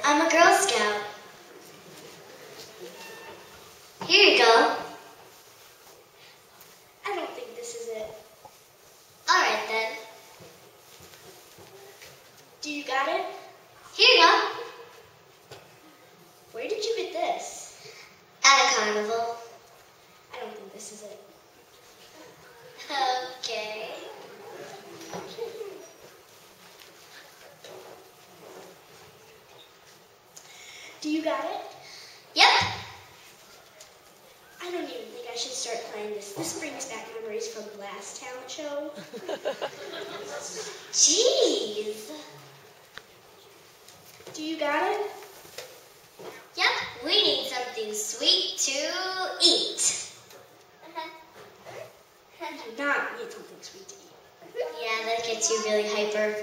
I'm a Girl Scout. Here you go. I don't think this is it. All right then. Do you got it? Here you go. Where did you get this? At a carnival. I don't think this is it. Okay. Do you got it? Yep. I don't even think I should start playing this. This brings back memories from the last talent show. Jeez. Do you got it? Yep. We need something sweet to eat. I do not need something sweet to eat. Yeah, that gets you really hyper.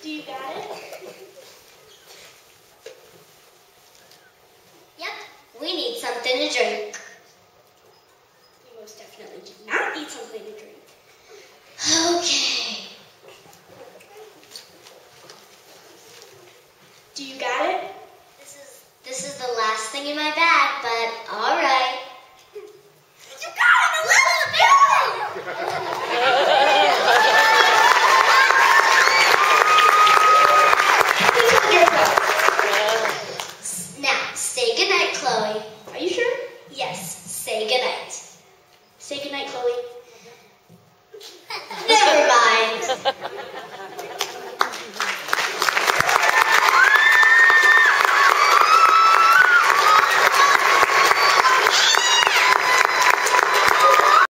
Do you got it?